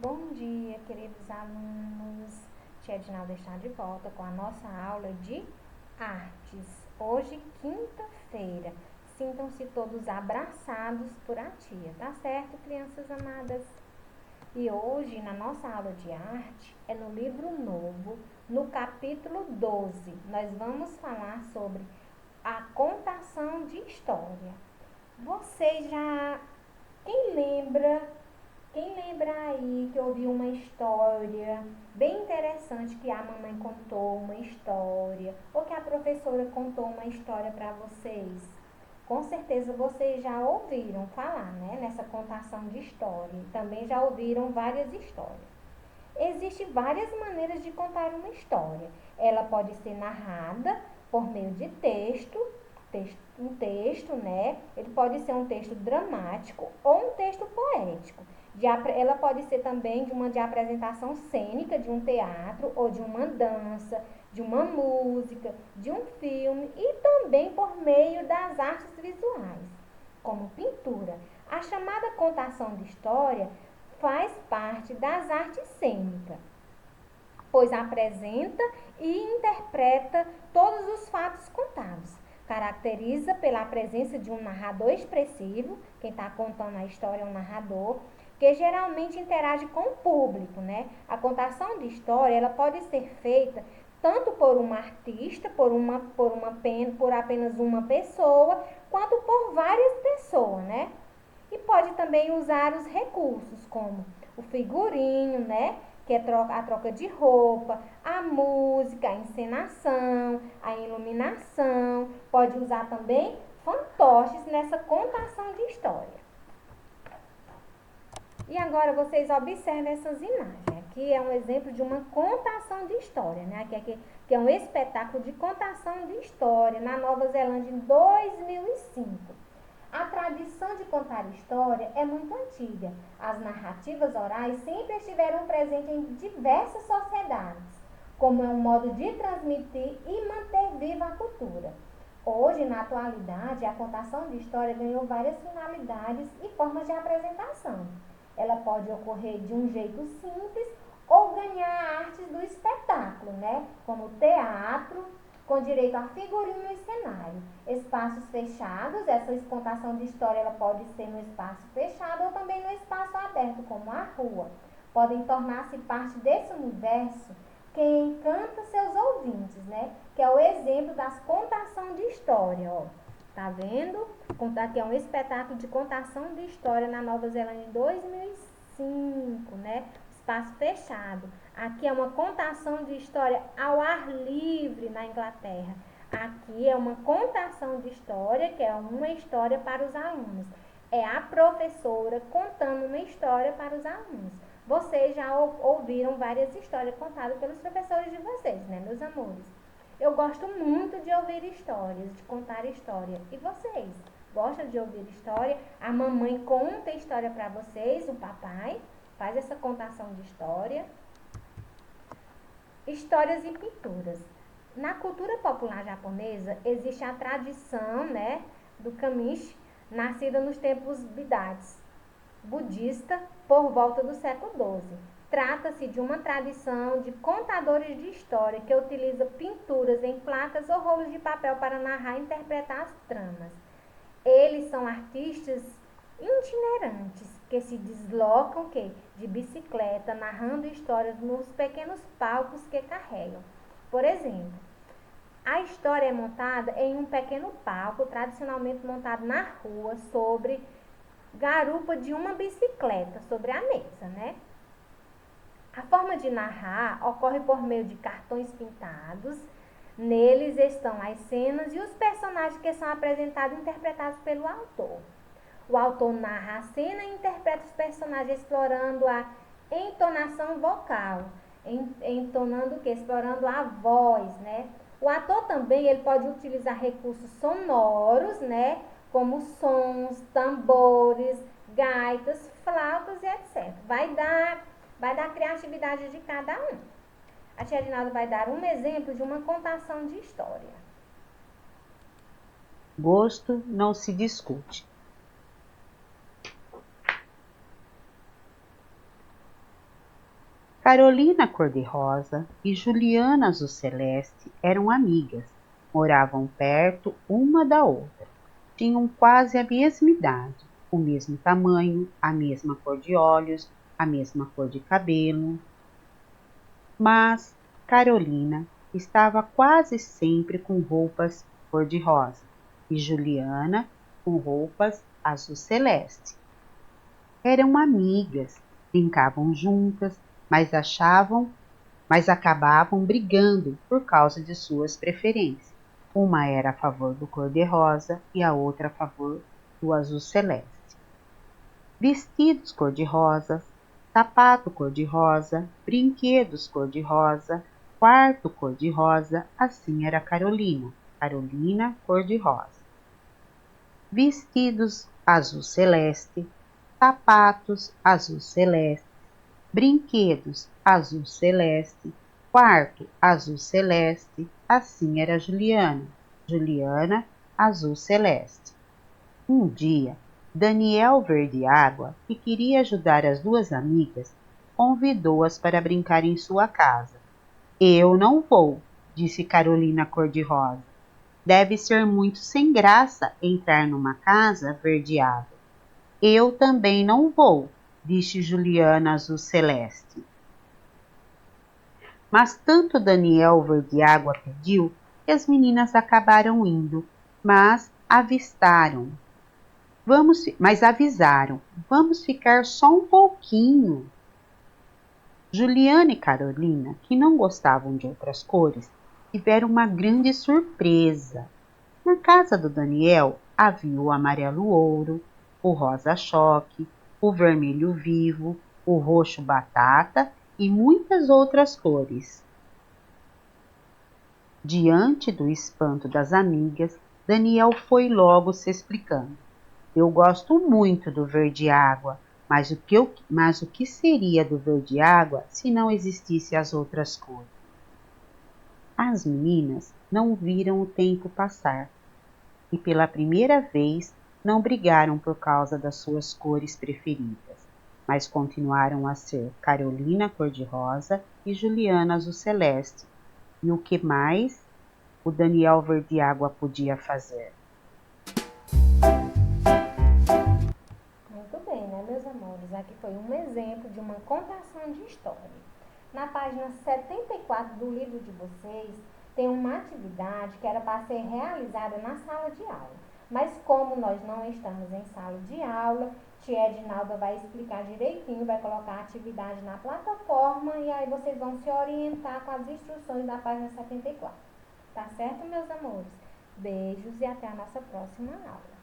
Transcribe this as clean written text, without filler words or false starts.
Bom dia, queridos alunos. Tia Edinalda está de volta com a nossa aula de artes. Hoje, quinta-feira. Sintam-se todos abraçados por a tia, tá certo, crianças amadas? E hoje, na nossa aula de arte, é no livro novo, no capítulo 12. Nós vamos falar sobre a contação de história. Vocês já. Quem lembra Quem lembra aí que ouviu uma história bem interessante que a mamãe contou uma história ou que a professora contou uma história para vocês? Com certeza vocês já ouviram falar, né, nessa contação de história. Também já ouviram várias histórias. Existem várias maneiras de contar uma história. Ela pode ser narrada por meio de um texto, né? Ele pode ser um texto dramático ou um texto poético. Ela pode ser também de apresentação cênica, de um teatro ou de uma dança, de uma música, de um filme e também por meio das artes visuais, como pintura. A chamada contação de história faz parte das artes cênicas, pois apresenta e interpreta todos os fatos contados. Caracteriza pela presença de um narrador expressivo, quem está contando a história é um narrador, que geralmente interage com o público, né? A contação de história, ela pode ser feita tanto por um artista, por apenas uma pessoa, quanto por várias pessoas, né? E pode também usar os recursos como o figurino, né? Que é a troca de roupa, a música, a encenação, a iluminação. Pode usar também fantoches nessa contação de história. E agora vocês observem essas imagens. Aqui é um exemplo de uma contação de história, né? Que é um espetáculo de contação de história na Nova Zelândia em 2005. A tradição de contar história é muito antiga. As narrativas orais sempre estiveram presentes em diversas sociedades, como é um modo de transmitir e manter viva a cultura. Hoje, na atualidade, a contação de história ganhou várias finalidades e formas de apresentação. Ela pode ocorrer de um jeito simples ou ganhar artes do espetáculo, né? Como teatro, com direito a figurino e cenário. Espaços fechados, essa contação de história ela pode ser no espaço fechado ou também no espaço aberto, como a rua. Podem tornar-se parte desse universo quem encanta seus ouvintes, né? Que é o exemplo das contação de história, ó. Tá vendo? Aqui é um espetáculo de contação de história na Nova Zelândia em 2005, né? Espaço fechado. Aqui é uma contação de história ao ar livre na Inglaterra. Aqui é uma contação de história, que é uma história para os alunos. É a professora contando uma história para os alunos. Vocês já ouviram várias histórias contadas pelos professores de vocês, né, meus amores? Eu gosto muito de ouvir histórias, de contar história. E vocês? Gostam de ouvir história? A mamãe conta história para vocês, o papai faz essa contação de história. Histórias e pinturas. Na cultura popular japonesa existe a tradição, né, do kamishi, nascida nos tempos Bidates, budista, por volta do século XII. Trata-se de uma tradição de contadores de história que utiliza pinturas em placas ou rolos de papel para narrar e interpretar as tramas. Eles são artistas itinerantes que se deslocam de bicicleta, narrando histórias nos pequenos palcos que carregam. Por exemplo, a história é montada em um pequeno palco, tradicionalmente montado na rua, sobre garupa de uma bicicleta, sobre a mesa, né? A forma de narrar ocorre por meio de cartões pintados. Neles estão as cenas e os personagens que são apresentados e interpretados pelo autor. O autor narra a cena e interpreta os personagens explorando a entonação vocal, entonando o que? Explorando a voz, né? O ator também ele pode utilizar recursos sonoros, né? Como sons, tambores, gaitas, flautas e etc. Vai dar a criatividade de cada um. A tia Rinaldo vai dar um exemplo de uma contação de história. Gosto não se discute. 。 . 。 . 。 . 。 . 。 . 。 . 。 . 。 . 。 . 。 . 。 . 。 . 。 . 。 . 。 . 。 . 。 . 。 . 。 . 。 . 。 . 。 . 。 . 。 . 。 . 。 . 。 . 。 . 。 . Carolina cor-de-rosa e Juliana azul celeste eram amigas, moravam perto uma da outra, tinham quase a mesma idade, o mesmo tamanho, a mesma cor de olhos, a mesma cor de cabelo. Mas Carolina estava quase sempre com roupas cor-de-rosa e Juliana com roupas azul celeste. Eram amigas, brincavam juntas, mas acabavam brigando por causa de suas preferências. Uma era a favor do cor-de-rosa e a outra a favor do azul celeste. Vestidos cor-de-rosa, sapato cor-de-rosa, brinquedos cor-de-rosa, quarto cor-de-rosa, assim era Carolina, Carolina cor-de-rosa. Vestidos azul celeste, sapatos azul celeste, brinquedos azul celeste, quarto azul celeste, assim era Juliana, Juliana azul celeste. Um dia, Daniel Verde-Água, que queria ajudar as duas amigas, convidou-as para brincar em sua casa. Eu não vou, disse Carolina cor-de-rosa. Deve ser muito sem graça entrar numa casa verde-água. Eu também não vou, disse Juliana azul celeste. Mas tanto Daniel Verde-Água pediu que as meninas acabaram indo, mas avisaram, vamos ficar só um pouquinho. Juliana e Carolina, que não gostavam de outras cores, tiveram uma grande surpresa. Na casa do Daniel havia o amarelo ouro, o rosa choque, o vermelho vivo, o roxo batata e muitas outras cores. Diante do espanto das amigas, Daniel foi logo se explicando. Eu gosto muito do verde-água, mas o que seria do verde-água se não existisse as outras cores? As meninas não viram o tempo passar e pela primeira vez não brigaram por causa das suas cores preferidas, mas continuaram a ser Carolina cor-de-rosa e Juliana azul celeste. E o que mais o Daniel Verde-Água podia fazer? Muito bem, né, meus amores? Aqui foi um exemplo de uma contação de história. Na página 74 do livro de vocês, tem uma atividade que era para ser realizada na sala de aula. Mas como nós não estamos em sala de aula, tia Edinalda vai explicar direitinho, vai colocar a atividade na plataforma e aí vocês vão se orientar com as instruções da página 74. Tá certo, meus amores? Beijos e até a nossa próxima aula.